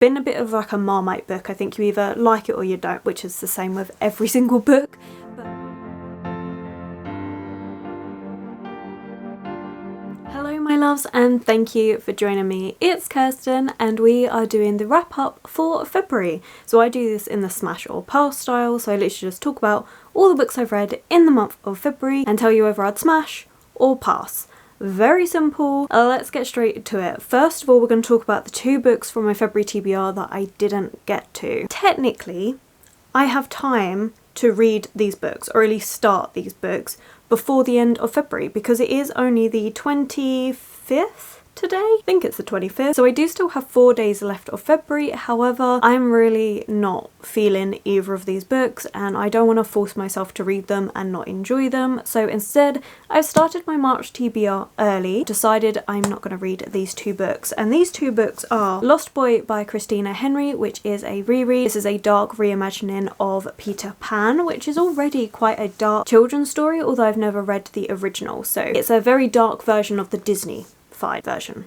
been a bit of like a Marmite book. I think you either like it or you don't, which is the same with every single book. Hello my loves, and thank you for joining me. It's Kirsten and we are doing the wrap up for February. So I do this in the smash or pass style, so I literally just talk about all the books I've read in the month of February and tell you whether I'd smash or pass. Very simple. Let's get straight into it. First of all, we're going to talk about the 2 books from my February TBR that I didn't get to. Technically, I have time to read these books, or at least start these books, before the end of February, because it is only the 25th today? I think it's the 25th. So I do still have 4 days left of February. However, I'm really not feeling either of these books and I don't want to force myself to read them and not enjoy them. So instead, I've started my March TBR early, decided I'm not going to read these 2 books. And these 2 books are Lost Boy by Christina Henry, which is a reread. This is a dark reimagining of Peter Pan, which is already quite a dark children's story, although I've never read the original. So it's a very dark version of the Disney version.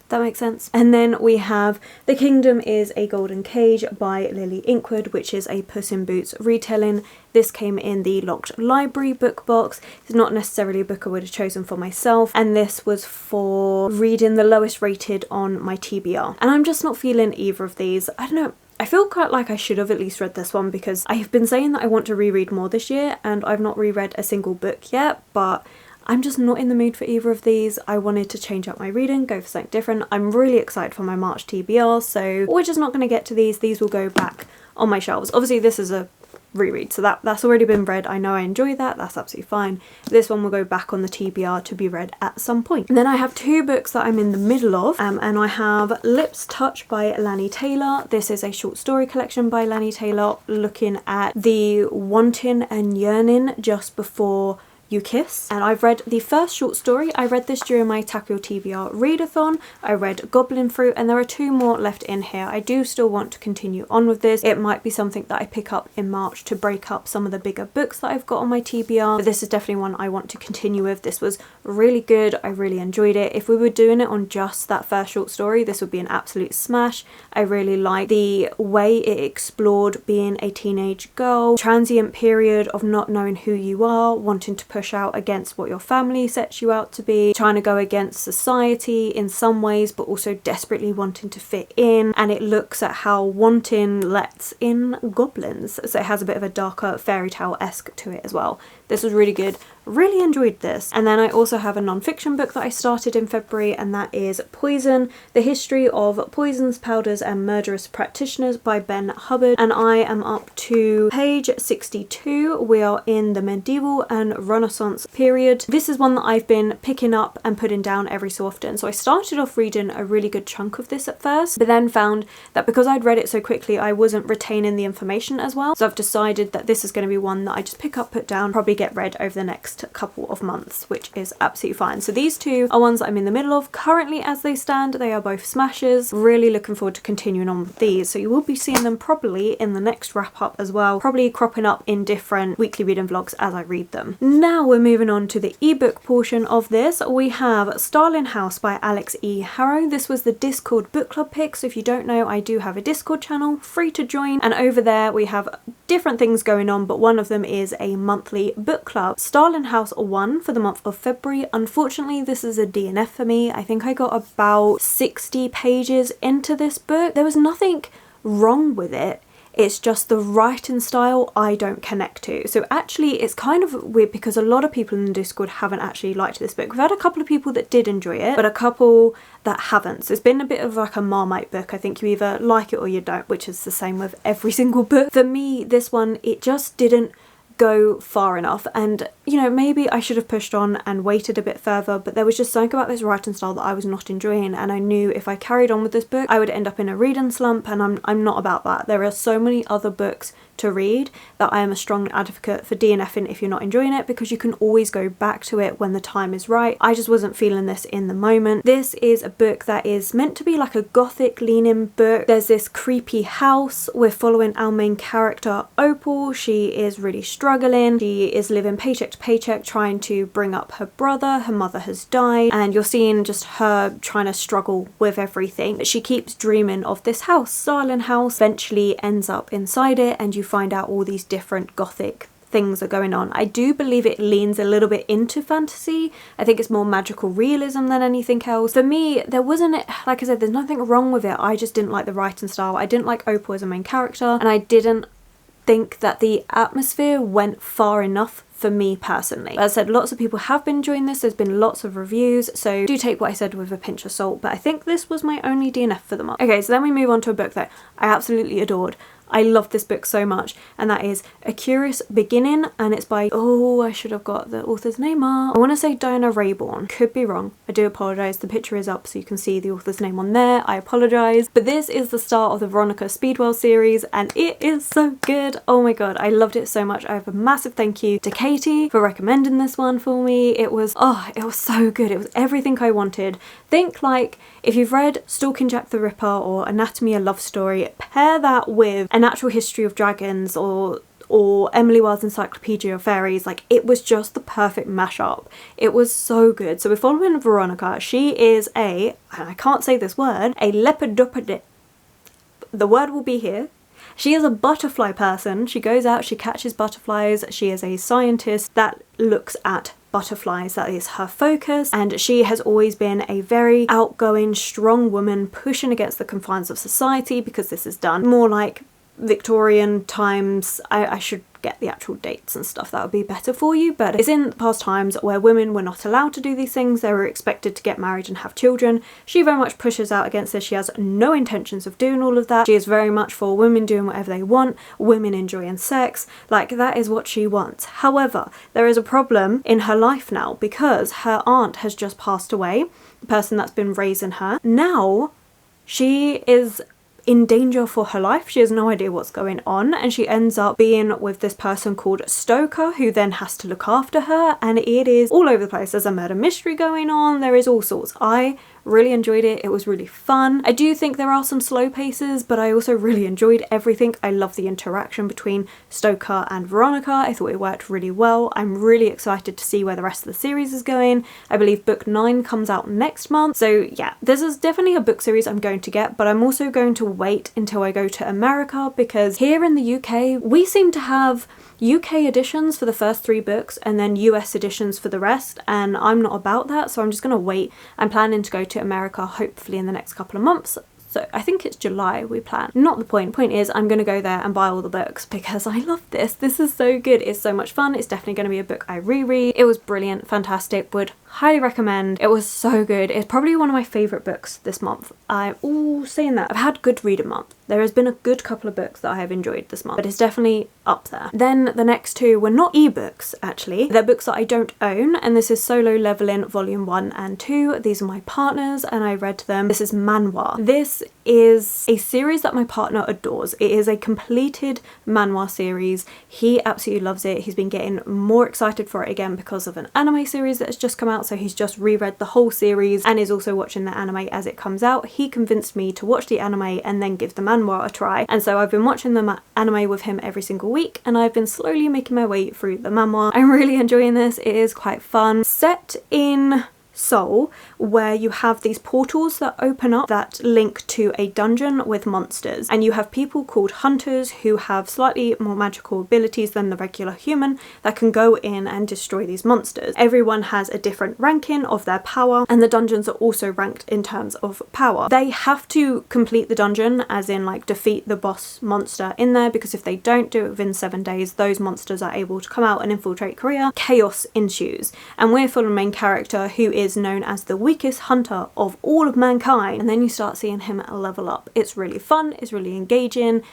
That makes sense. And then we have The Kingdom is a Golden Cage by Lily Inkwood, which is a Puss in Boots retelling. This came in the Locked Library book box. It's not necessarily a book I would have chosen for myself, and this was for reading the lowest rated on my TBR. And I'm just not feeling either of these. I don't know. I feel quite like I should have at least read this one because I have been saying that I want to reread more this year and I've not reread a single book yet, but I'm just not in the mood for either of these. I wanted to change up my reading, go for something different. I'm really excited for my March TBR, so we're just not going to get to these. These will go back on my shelves. Obviously this is a reread, so that's already been read. I know I enjoy that, that's absolutely fine. This one will go back on the TBR to be read at some point. And then I have 2 books that I'm in the middle of, and I have Lips Touch by Lani Taylor. This is a short story collection by Lani Taylor, looking at the wanting and yearning just before you kiss. And I've read the first short story. I read this during my Tackle Your TBR readathon. I read Goblin Fruit, and there are 2 more left in here. I do still want to continue on with this. It might be something that I pick up in March to break up some of the bigger books that I've got on my TBR, but this is definitely one I want to continue with. This was really good. I really enjoyed it. If we were doing it on just that first short story, this would be an absolute smash. I really like the way it explored being a teenage girl, transient period of not knowing who you are, wanting to push out against what your family sets you out to be, trying to go against society in some ways, but also desperately wanting to fit in. And it looks at how wanting lets in goblins, so it has a bit of a darker fairy tale-esque to it as well. This was really good. Really enjoyed this. And then I also have a non-fiction book that I started in February, and that is Poison, The History of Poisons, Powders and Murderous Practitioners by Ben Hubbard. And I am up to page 62. We are in the medieval and Renaissance period. This is one that I've been picking up and putting down every so often. So I started off reading a really good chunk of this at first, but then found that because I'd read it so quickly, I wasn't retaining the information as well. So I've decided that this is going to be one that I just pick up, put down, probably get read over the next couple of months, which is absolutely fine. So these 2 are ones that I'm in the middle of currently as they stand. They are both smashes. Really looking forward to continuing on with these, so you will be seeing them probably in the next wrap up as well, probably cropping up in different weekly reading vlogs as I read them. Now we're moving on to the ebook portion of this. We have Starling House by Alex E. Harrow. This was the Discord book club pick, so if you don't know, I do have a Discord channel, free to join, and over there we have different things going on, but one of them is a monthly book club. Starling House 1 for the month of February. Unfortunately, this is a DNF for me. I think I got about 60 pages into this book. There was nothing wrong with it. It's just the writing style I don't connect to. So actually it's kind of weird because a lot of people in the Discord haven't actually liked this book. We've had a couple of people that did enjoy it, but a couple that haven't. So it's been a bit of like a Marmite book. I think you either like it or you don't, which is the same with every single book. For me, this one, it just didn't go far enough, and you know, maybe I should have pushed on and waited a bit further, but there was just something about this writing style that I was not enjoying, and I knew if I carried on with this book I would end up in a reading slump, and I'm not about that. There are so many other books to read, that I am a strong advocate for DNFing if you're not enjoying it, because you can always go back to it when the time is right. I just wasn't feeling this in the moment. This is a book that is meant to be like a gothic leaning book. There's this creepy house. We're following our main character Opal. She is really struggling. She is living paycheck to paycheck trying to bring up her brother. Her mother has died, and you're seeing just her trying to struggle with everything. She keeps dreaming of this house. Starling House eventually ends up inside it, and you find out all these different gothic things are going on. I do believe it leans a little bit into fantasy. I think it's more magical realism than anything else. For me, there wasn't, like I said, there's nothing wrong with it. I just didn't like the writing style. I didn't like Opal as a main character, and I didn't think that the atmosphere went far enough for me personally. As I said, lots of people have been enjoying this. There's been lots of reviews, so do take what I said with a pinch of salt, but I think this was my only DNF for the month. Okay, so then we move on to a book that I absolutely adored. I love this book so much, and that is A Curious Beginning, and it's by, oh, I should have got the author's name up. I want to say Diana Rayborn. Could be wrong. I do apologise. The picture is up so you can see the author's name on there. I apologise. But this is the start of the Veronica Speedwell series, and it is so good. Oh my god, I loved it so much. I have a massive thank you to Katie for recommending this one for me. It was so good. It was everything I wanted. Think like if you've read Stalking Jack the Ripper or Anatomy a Love Story, pair that with A Natural History of Dragons or Emily Wilde's Encyclopedia of Fairies. Like, it was just the perfect mashup. It was so good. So we're following Veronica. She is and I can't say this word, a lepidopod. The word will be here. She is a butterfly person. She goes out, she catches butterflies. She is a scientist that looks at butterflies. That is her focus, and she has always been a very outgoing, strong woman pushing against the confines of society, because this is done more like Victorian times. I should get the actual dates and stuff, that would be better for you, but it's in past times where women were not allowed to do these things. They were expected to get married and have children. She very much pushes out against this. She has no intentions of doing all of that. She is very much for women doing whatever they want, women enjoying sex, like that is what she wants. However, there is a problem in her life now, because her aunt has just passed away, the person that's been raising her. Now she is in danger for her life. She has no idea what's going on, and she ends up being with this person called Stoker, who then has to look after her, and it is all over the place. There's a murder mystery going on. There is all sorts. I really enjoyed it. It was really fun. I do think there are some slow paces, but I also really enjoyed everything. I love the interaction between Stoker and Veronica. I thought it worked really well. I'm really excited to see where the rest of the series is going. I believe book 9 comes out next month. So yeah, this is definitely a book series I'm going to get, but I'm also going to wait until I go to America, because here in the UK, we seem to have UK editions for the first 3 books and then US editions for the rest, and I'm not about that, so I'm just going to wait. I'm planning to go to America hopefully in the next couple of months. So I think it's July we plan. Not the point. Point is I'm going to go there and buy all the books because I love this. This is so good. It's so much fun. It's definitely going to be a book I reread. It was brilliant, fantastic, would highly recommend. It was so good. It's probably one of my favourite books this month. I'm all saying that. I've had good reader month. There has been a good couple of books that I have enjoyed this month, but it's definitely up there. Then the next 2 were not ebooks actually. They're books that I don't own, and this is Solo Leveling Volume 1 and 2. These are my partners and I read them. This is Manoir. This is a series that my partner adores. It is a completed Manoir series. He absolutely loves it. He's been getting more excited for it again because of an anime series that has just come out, so he's just reread the whole series and is also watching the anime as it comes out. He convinced me to watch the anime and then give the Manoir a try, and so I've been watching the anime with him every single week, and I've been slowly making my way through the Manoir. I'm really enjoying this. It is quite fun. Set in Seoul, where you have these portals that open up that link to a dungeon with monsters, and you have people called hunters who have slightly more magical abilities than the regular human that can go in and destroy these monsters. Everyone has a different ranking of their power, and the dungeons are also ranked in terms of power. They have to complete the dungeon, as in like defeat the boss monster in there, because if they don't do it within 7 days, those monsters are able to come out and infiltrate Korea. Chaos ensues, and we're following the main character, who is is known as the weakest hunter of all of mankind, and then you start seeing him level up. It's really fun, it's really engaging.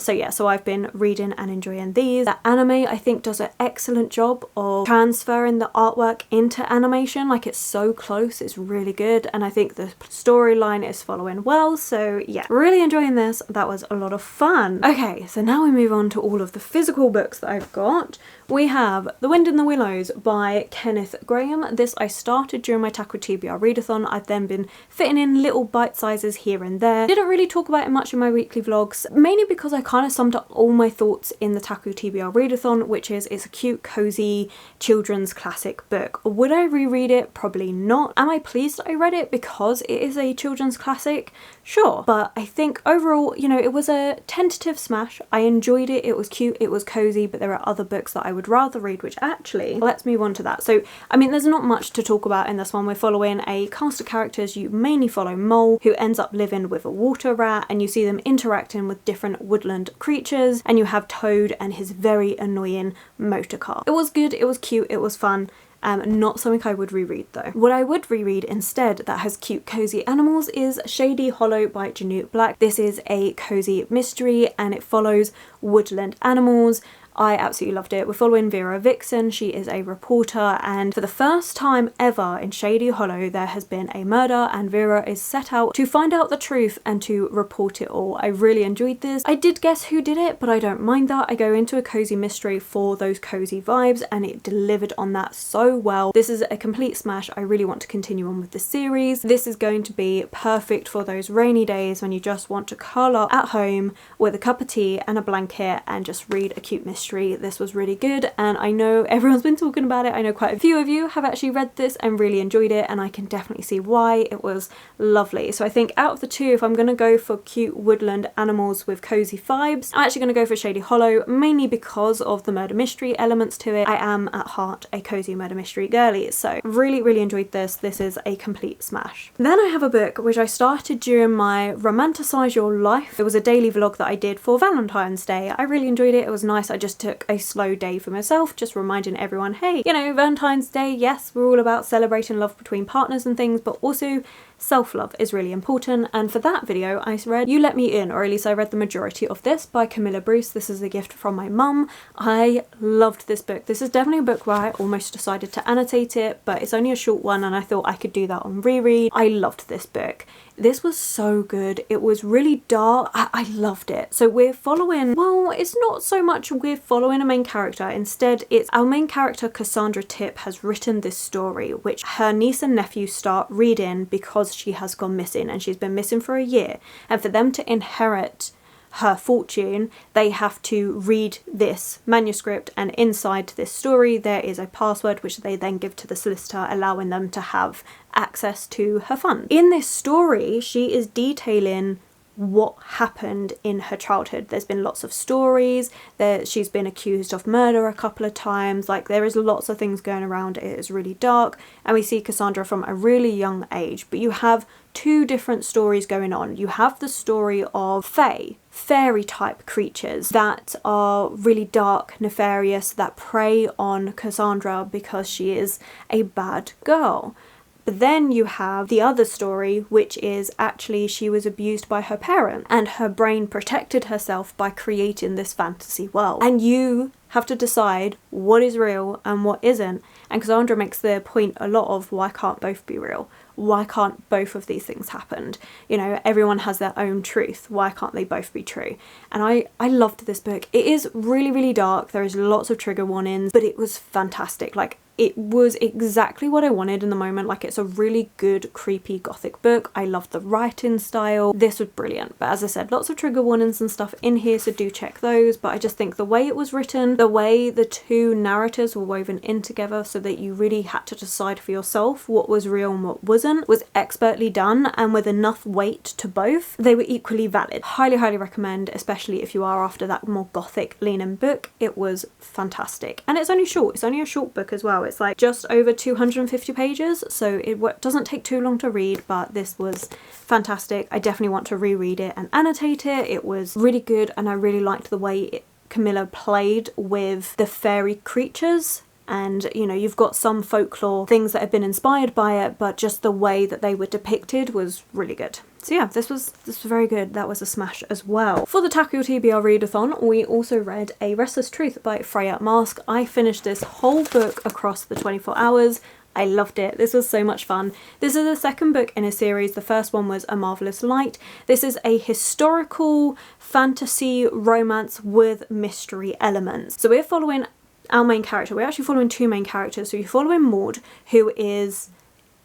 So yeah, so I've been reading and enjoying these. That anime, I think, does an excellent job of transferring the artwork into animation. Like, it's so close, it's really good, and I think the storyline is following well. So yeah, really enjoying this. That was a lot of fun. Okay, so now we move on to all of the physical books that I've got. We have The Wind in the Willows by Kenneth Grahame. This I started during my Tackle TBR readathon. I've then been fitting in little bite sizes here and there. Didn't really talk about it much in my weekly vlogs, mainly because I kind of summed up all my thoughts in the Tackle TBR readathon, which is it's a cute, cozy children's classic book. Would I reread it? Probably not. Am I pleased that I read it because it is a children's classic? Sure. But I think overall, you know, it was a tentative smash. I enjoyed it. It was cute. It was cozy, but there are other books that I would rather read, which actually, let's move on to that. So, I mean, there's not much to talk about in this one. We're following a cast of characters. You mainly follow Mole, who ends up living with a water rat, and you see them interacting with different woodland creatures, and you have Toad and his very annoying motor car. It was good. It was cute. It was fun. Not something I would reread though. What I would reread instead that has cute cozy animals is Shady Hollow by Janute Black. This is a cozy mystery and it follows woodland animals. I absolutely loved it. We're following Vera Vixen. She is a reporter, and for the first time ever in Shady Hollow there has been a murder, and Vera is set out to find out the truth and to report it all. I really enjoyed this. I did guess who did it, but I don't mind that. I go into a cozy mystery for those cozy vibes, and it delivered on that so well. This is a complete smash. I really want to continue on with the series. This is going to be perfect for those rainy days when you just want to curl up at home with a cup of tea and a blanket and just read a cute mystery. This was really good, and I know everyone's been talking about it. I know quite a few of you have actually read this and really enjoyed it, and I can definitely see why. It was lovely. So I think out of the two, if I'm going to go for cute woodland animals with cozy vibes, I'm actually going to go for Shady Hollow, mainly because of the murder mystery elements to it. I am at heart a cozy murder mystery girly, so really, really enjoyed this. This is a complete smash. Then I have a book which I started during my Romanticise Your Life. It was a daily vlog that I did for Valentine's Day. I really enjoyed it. It was nice. I just took a slow day for myself, just reminding everyone, hey, you know, Valentine's Day, yes, we're all about celebrating love between partners and things, but also self-love is really important. And for that video I read You Let Me In, or at least I read the majority of this, by Camilla Bruce. This is a gift from my mum. I loved this book. This is definitely a book where I almost decided to annotate it, but it's only a short one and I thought I could do that on reread. I loved this book. This was so good. It was really dark. I loved it. So we're following, well, it's not so much we're following a main character. Instead, it's our main character, Cassandra Tipp, has written this story, which her niece and nephew start reading because she has gone missing, and she's been missing for a year. And for them to inherit her fortune, they have to read this manuscript, and inside this story there is a password which they then give to the solicitor, allowing them to have access to her funds. In this story, she is detailing what happened in her childhood. There's been lots of stories that she's been accused of murder a couple of times. Like, there is lots of things going around. It is really dark, and we see Cassandra from a really young age. But you have two different stories going on. You have the story of fairy type creatures that are really dark, nefarious, that prey on Cassandra because she is a bad girl. But then you have the other story, which is actually she was abused by her parents, and her brain protected herself by creating this fantasy world. And you have to decide what is real and what isn't. And Cassandra makes the point a lot of, why can't both be real? Why can't both of these things happen? You know, everyone has their own truth. Why can't they both be true? And I loved this book. It is really, really dark. There is lots of trigger warnings, but it was fantastic. Like, it was exactly what I wanted in the moment. Like, it's a really good, creepy gothic book. I loved the writing style. This was brilliant. But as I said, lots of trigger warnings and stuff in here, so do check those. But I just think the way it was written, the way the two narratives were woven in together so that you really had to decide for yourself what was real and what wasn't, was expertly done, and with enough weight to both, they were equally valid. Highly, highly recommend, especially if you are after that more gothic leaning book. It was fantastic. And it's only short. It's only a short book as well. It's like just over 250 pages, so it doesn't take too long to read, but this was fantastic. I definitely want to reread it and annotate it. It was really good, and I really liked the way Camilla played with the fairy creatures and you know, you've got some folklore things that have been inspired by it, but just the way that they were depicted was really good. So yeah, this was very good. That was a smash as well. For the Your TBR readathon, we also read A Restless Truth by Freya Marske. I finished this whole book across the 24 hours. I loved it. This was so much fun. This is the second book in a series. The first one was A Marvelous Light. This is a historical fantasy romance with mystery elements. So we're following our main character. We're actually following two main characters. So you're following Maud, who is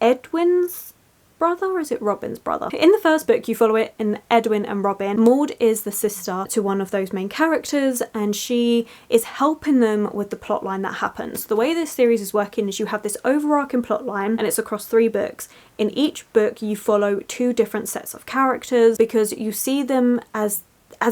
Edwin's brother, or is it Robin's brother? In the first book, you follow it in Edwin and Robin. Maud is the sister to one of those main characters, and she is helping them with the plotline that happens. The way this series is working is you have this overarching plotline, and it's across 3 books. In each book, you follow 2 different sets of characters because you see them as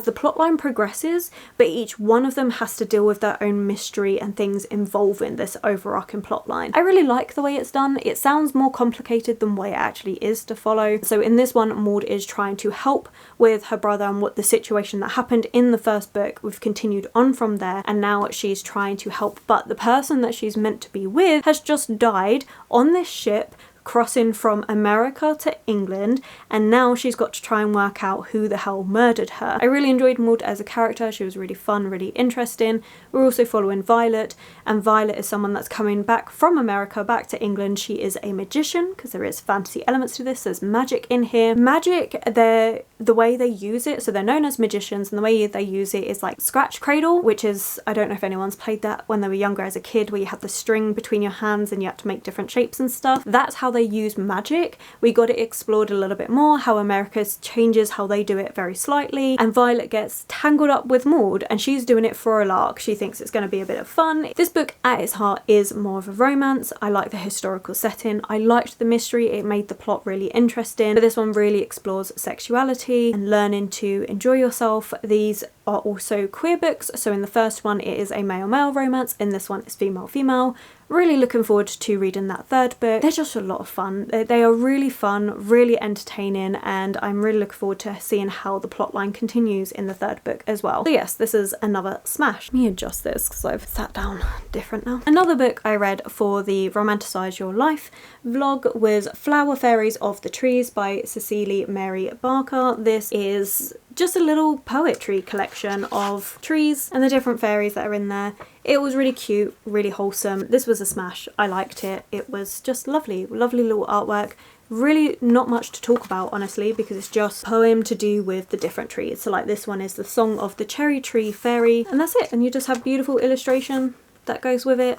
the plotline progresses, but each one of them has to deal with their own mystery and things involving this overarching plotline. I really like the way it's done. It sounds more complicated than what it actually is to follow. So in this one, Maud is trying to help with her brother and what the situation that happened in the first book. We've continued on from there, and now she's trying to help, but the person that she's meant to be with has just died on this ship crossing from America to England, and now she's got to try and work out who the hell murdered her. I really enjoyed Maud as a character. She was really fun, really interesting. We're also following Violet, and Violet is someone that's coming back from America back to England. She is a magician, because there is fantasy elements to this. There's magic in here. Magic, the way they use it, so they're known as magicians, and the way they use it is like scratch cradle, which is, I don't know if anyone's played that when they were younger as a kid, where you had the string between your hands and you had to make different shapes and stuff. That's how they use magic. We got it explored a little bit more, how America changes how they do it very slightly, and Violet gets tangled up with Maud, and she's doing it for a lark. She thinks it's going to be a bit of fun. This book at its heart is more of a romance. I like the historical setting. I liked the mystery. It made the plot really interesting, but this one really explores sexuality and learning to enjoy yourself. These are also queer books. So in the first one, it is a male-male romance. In this one, it's female-female. Really looking forward to reading that third book. They're just a lot of fun. They are really fun, really entertaining, and I'm really looking forward to seeing how the plotline continues in the third book as well. So yes, this is another smash. Let me adjust this because I've sat down different now. Another book I read for the Romanticise Your Life vlog was Flower Fairies of the Trees by Cecily Mary Barker. This is just a little poetry collection of trees and the different fairies that are in there. It was really cute, really wholesome. This was a smash. I liked it. It was just lovely, lovely little artwork. Really not much to talk about, honestly, because it's just a poem to do with the different trees. So like this one is the Song of the Cherry Tree Fairy, and that's it. And you just have beautiful illustration that goes with it.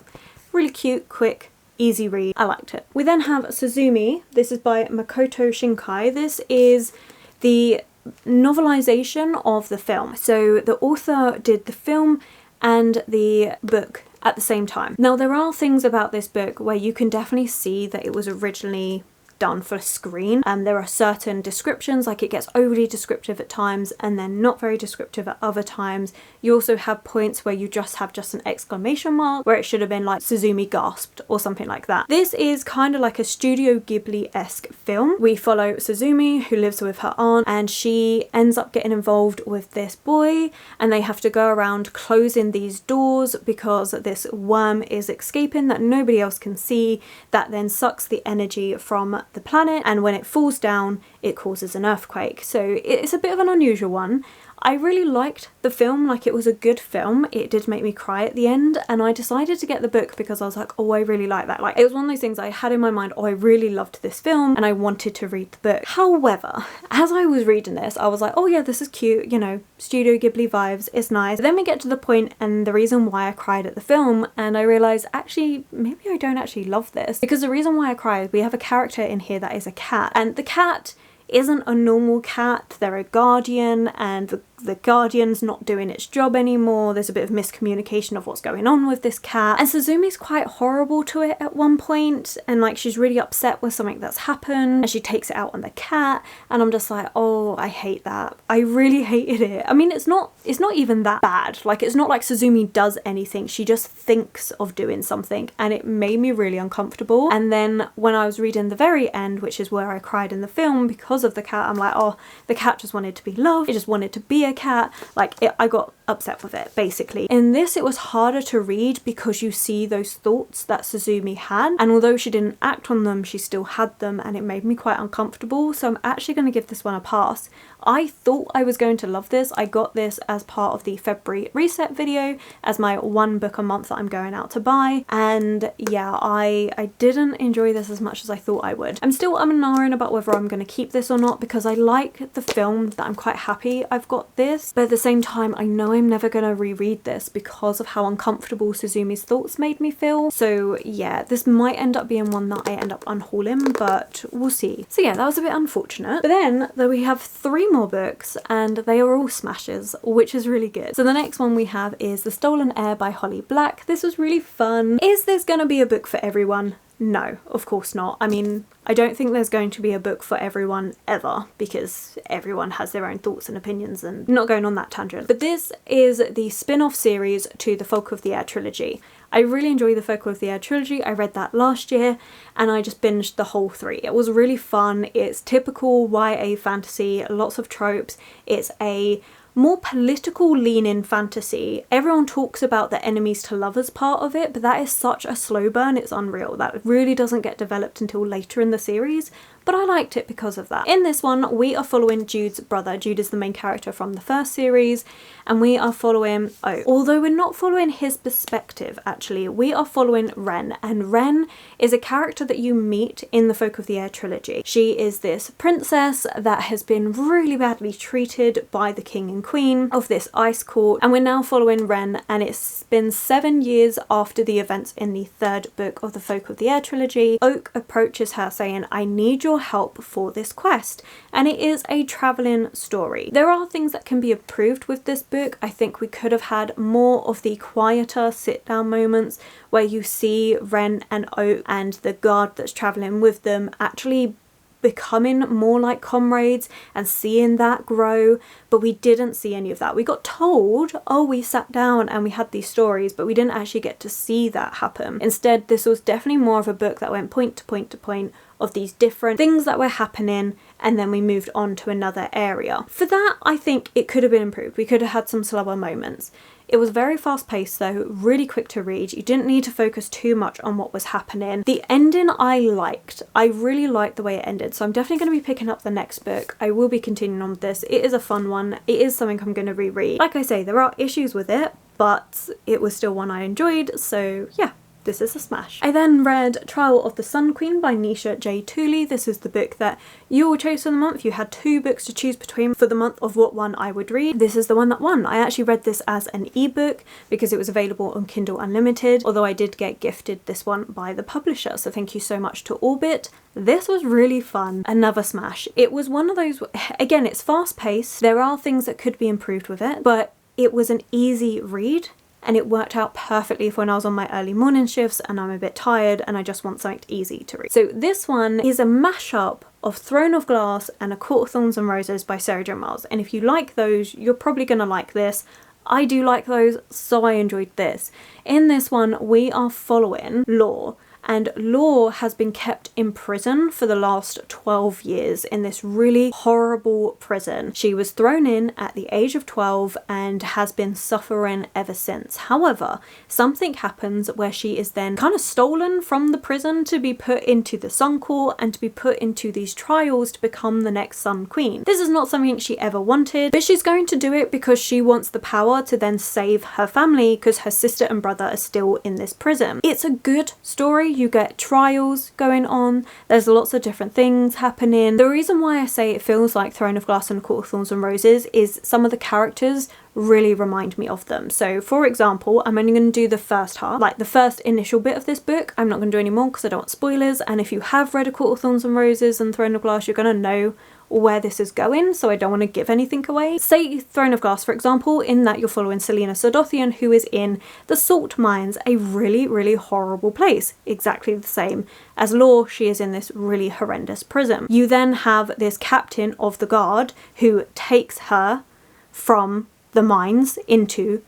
Really cute, quick, easy read. I liked it. We then have Suzumi. This is by Makoto Shinkai. This is the novelization of the film. So the author did the film and the book at the same time. Now there are things about this book where you can definitely see that it was originally done for screen. There are certain descriptions, like it gets overly descriptive at times and then not very descriptive at other times. You also have points where you just have just an exclamation mark where it should have been like Suzumi gasped or something like that. This is kind of like a Studio Ghibli-esque film. We follow Suzumi, who lives with her aunt, and she ends up getting involved with this boy, and they have to go around closing these doors because this worm is escaping that nobody else can see, that then sucks the energy from the planet, and when it falls down it causes an earthquake. So it's a bit of an unusual one. I really liked the film, like it was a good film. It did make me cry at the end, and I decided to get the book because I was like, oh, I really like that. Like it was one of those things I had in my mind, oh, I really loved this film and I wanted to read the book. However, as I was reading this, I was like, oh yeah, this is cute, you know, Studio Ghibli vibes, it's nice. But then we get to the point and the reason why I cried at the film, and I realised actually maybe I don't actually love this, because the reason why I cried, we have a character in here that is a cat, and the cat isn't a normal cat. They're a guardian, and the guardian's not doing its job anymore. There's a bit of miscommunication of what's going on with this cat, and Suzumi's quite horrible to it at one point, and like she's really upset with something that's happened and she takes it out on the cat, and I'm just like, oh, I hate that. I really hated it. I mean, it's not even that bad. Like it's not like Suzumi does anything, she just thinks of doing something, and it made me really uncomfortable. And then when I was reading the very end, which is where I cried in the film because of the cat, I'm like, oh, the cat just wanted to be loved, it just wanted to be a cat. Like I got upset with it, basically. In this, it was harder to read because you see those thoughts that Suzumi had, and although she didn't act on them, she still had them, and it made me quite uncomfortable. So I'm actually going to give this one a pass. I thought I was going to love this. I got this as part of the February reset video as my one book a month that I'm going out to buy, and yeah, I didn't enjoy this as much as I thought I would. I'm still umming about whether I'm going to keep this or not because I like the film, that I'm quite happy I've got this, but at the same time I know I'm never going to reread this because of how uncomfortable Suzumi's thoughts made me feel. So yeah, this might end up being one that I end up unhauling, but we'll see. So yeah, that was a bit unfortunate. But then though, we have 3 more books and they are all smashes, which is really good. So the next one we have is The Stolen Heir by Holly Black. This was really fun. Is this going to be a book for everyone? No, of course not. I mean, I don't think there's going to be a book for everyone ever because everyone has their own thoughts and opinions, and not going on that tangent. But this is the spin-off series to the Folk of the Air trilogy. I really enjoy the Folk of the Air trilogy. I read that last year and I just binged the whole 3. It was really fun. It's typical YA fantasy, lots of tropes. It's a more political lean-in fantasy. Everyone talks about the enemies to lovers part of it, but that is such a slow burn, it's unreal. That really doesn't get developed until later in the series, but I liked it because of that. In this one, we are following Jude's brother. Jude is the main character from the first series, and we are following, although we're not following his perspective actually, we are following Ren, and Ren is a character that you meet in the Folk of the Air trilogy. She is this princess that has been really badly treated by the king and queen of this ice court, and we're now following Ren, and it's been 7 years after the events in the 3rd book of the Folk of the Air trilogy. Oak approaches her saying, I need your help for this quest, and it is a travelling story. There are things that can be improved with this book. I think we could have had more of the quieter sit down moments where you see Ren and Oak and the guard that's travelling with them actually becoming more like comrades and seeing that grow, but we didn't see any of that. We got told, oh, we sat down and we had these stories, but we didn't actually get to see that happen. Instead, this was definitely more of a book that went point to point to point of these different things that were happening, and then we moved on to another area. For that, I think it could have been improved. We could have had some slower moments. It was very fast paced though, really quick to read. You didn't need to focus too much on what was happening. The ending I liked. I really liked the way it ended, so I'm definitely going to be picking up the next book. I will be continuing on with this. It is a fun one. It is something I'm going to reread. Like I say, there are issues with it, but it was still one I enjoyed, so yeah. This is a smash. I then read Trial of the Sun Queen by Nisha J. Tooley. This is the book that you all chose for the month. You had 2 books to choose between for the month of what one I would read. This is the one that won. I actually read this as an ebook because it was available on Kindle Unlimited, although I did get gifted this one by the publisher, so thank you so much to Orbit. This was really fun. Another smash. It was one of those, again, it's fast paced. There are things that could be improved with it, but it was an easy read. And it worked out perfectly for when I was on my early morning shifts and I'm a bit tired and I just want something easy to read. So this one is a mashup of Throne of Glass and A Court of Thorns and Roses by Sarah J. Maas. And if you like those, you're probably going to like this. I do like those, so I enjoyed this. In this one, we are following Law. And Law has been kept in prison for the last 12 years in this really horrible prison. She was thrown in at the age of 12 and has been suffering ever since. However, something happens where she is then kind of stolen from the prison to be put into the Sun Court and to be put into these trials to become the next Sun Queen. This is not something she ever wanted, but she's going to do it because she wants the power to then save her family because her sister and brother are still in this prison. It's a good story. You get trials going on, there's lots of different things happening. The reason why I say it feels like Throne of Glass and Court of Thorns and Roses is some of the characters really remind me of them. So for example, I'm only going to do the first half, like the first initial bit of this book. I'm not going to do any more because I don't want spoilers, and if you have read A Court of Thorns and Roses and Throne of Glass, you're going to know where this is going, so I don't want to give anything away. Say Throne of Glass, for example, in that you're following Selena Sodothian, who is in the salt mines, a really, really horrible place, exactly the same as Law. She is in this really horrendous prison. You then have this captain of the guard who takes her from the mines into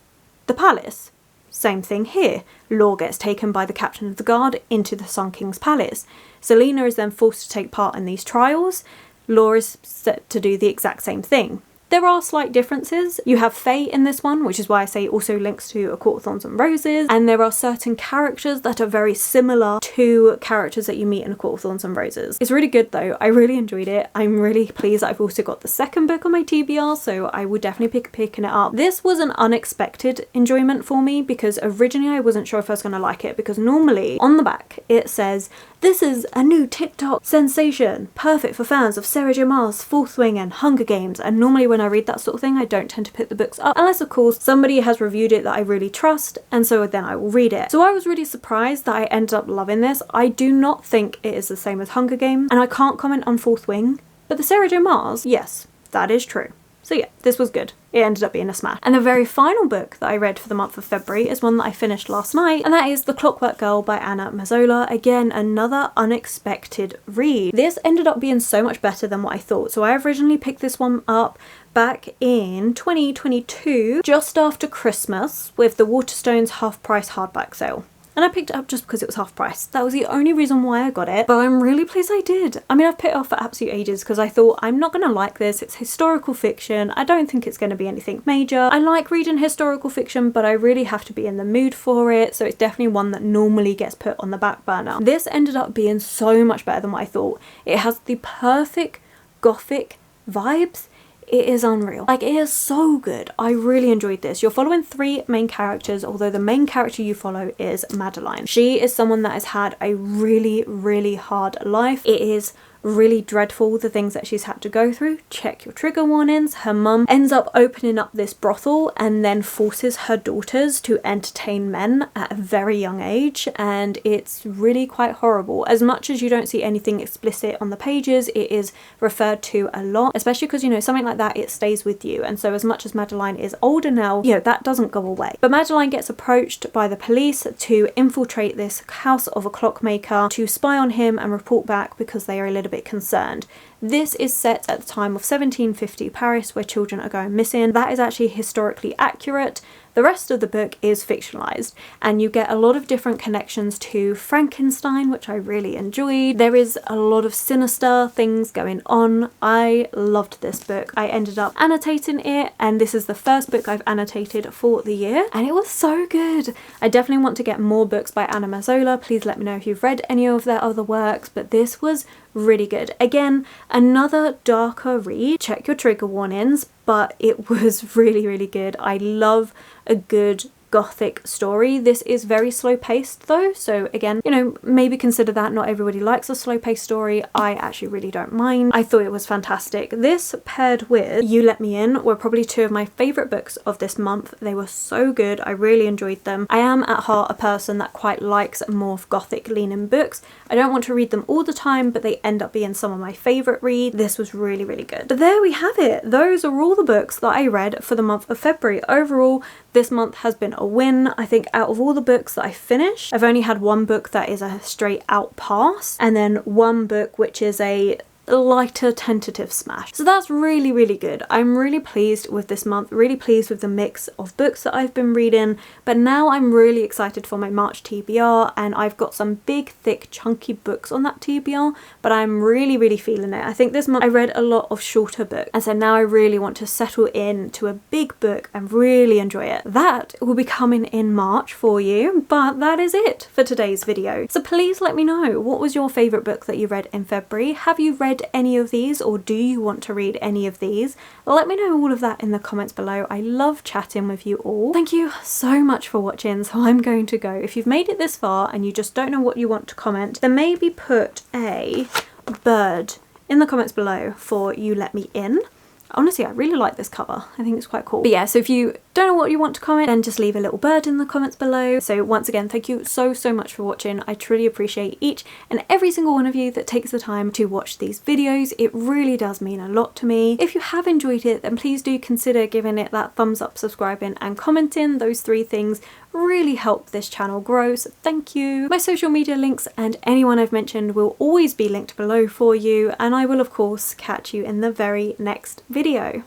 the palace. Same thing here. Law gets taken by the captain of the guard into the Sun King's palace. Selena is then forced to take part in these trials. Law is set to do the exact same thing. There are slight differences. You have Fae in this one, which is why I say it also links to A Court of Thorns and Roses, and there are certain characters that are very similar to characters that you meet in A Court of Thorns and Roses. It's really good though. I really enjoyed it. I'm really pleased that I've also got the second book on my TBR, so I would definitely be picking it up. This was an unexpected enjoyment for me because originally I wasn't sure if I was going to like it, because normally on the back it says, "This is a new TikTok sensation, perfect for fans of Sarah J Maas, Fourth Wing and Hunger Games," and normally when I read that sort of thing I don't tend to pick the books up unless of course somebody has reviewed it that I really trust, and so then I will read it. So I was really surprised that I ended up loving this. I do not think it is the same as Hunger Games, and I can't comment on Fourth Wing, but the Sarah J Maas, yes, that is true. So yeah, this was good. It ended up being a smash. And the very final book that I read for the month of February is one that I finished last night, and that is The Clockwork Girl by Anna Mazzola. Again, another unexpected read. This ended up being so much better than what I thought. So I originally picked this one up back in 2022, just after Christmas, with the Waterstones half price hardback sale. And I picked it up just because it was half price. That was the only reason why I got it, but I'm really pleased I did. I mean, I've put it off for absolute ages because I thought I'm not going to like this. It's historical fiction. I don't think it's going to be anything major. I like reading historical fiction, but I really have to be in the mood for it. So it's definitely one that normally gets put on the back burner. This ended up being so much better than what I thought. It has the perfect gothic vibes. It is unreal. Like, it is so good. I really enjoyed this. You're following three main characters, although the main character you follow is Madeline. She is someone that has had a really, really hard life. It is really dreadful, the things that she's had to go through. Check your trigger warnings. Her mum ends up opening up this brothel and then forces her daughters to entertain men at a very young age, and it's really quite horrible. As much as you don't see anything explicit on the pages, it is referred to a lot, especially because, you know, something like that, it stays with you. And so as much as Madeline is older now, you know, that doesn't go away. But Madeline gets approached by the police to infiltrate this house of a clockmaker, to spy on him and report back because they are a little bit concerned. This is set at the time of 1750 Paris, where children are going missing. That is actually historically accurate. The rest of the book is fictionalized, and you get a lot of different connections to Frankenstein, which I really enjoyed. There is a lot of sinister things going on. I loved this book. I ended up annotating it, and this is the first book I've annotated for the year, and it was so good. I definitely want to get more books by Anna Mazzola. Please let me know if you've read any of their other works, but this was really good. Again, another darker read. Check your trigger warnings, but it was really, really good. I love a good gothic story. This is very slow paced though, so again, you know, maybe consider that. Not everybody likes a slow paced story. I actually really don't mind. I thought it was fantastic. This paired with You Let Me In were probably two of my favourite books of this month. They were so good. I really enjoyed them. I am at heart a person that quite likes more gothic leaning books. I don't want to read them all the time, but they end up being some of my favourite reads. This was really, really good. But there we have it. Those are all the books that I read for the month of February. Overall, this month has been a win. I think out of all the books that I finished, I've only had one book that is a straight out pass, and then one book which is a lighter tentative smash. So that's really, really good. I'm really pleased with this month, really pleased with the mix of books that I've been reading, but now I'm really excited for my March TBR, and I've got some big, thick, chunky books on that TBR, but I'm really, really feeling it. I think this month I read a lot of shorter books, and so now I really want to settle in to a big book and really enjoy it. That will be coming in March for you, but that is it for today's video. So please let me know, what was your favourite book that you read in February? Have you read any of these, or do you want to read any of these? Let me know all of that in the comments below. I love chatting with you all. Thank you so much for watching. So I'm going to go. If you've made it this far and you just don't know what you want to comment, then maybe put a bird in the comments below for You Let Me In. Honestly, I really like this cover. I think it's quite cool. But yeah, so if you don't know what you want to comment, then just leave a little bird in the comments below. So once again, thank you so much for watching. I truly appreciate each and every single one of you that takes the time to watch these videos. It really does mean a lot to me. If you have enjoyed it, then please do consider giving it that thumbs up, subscribing and commenting. Those three things really help this channel grow, so thank you. My social media links and anyone I've mentioned will always be linked below for you, and I will of course catch you in the very next video.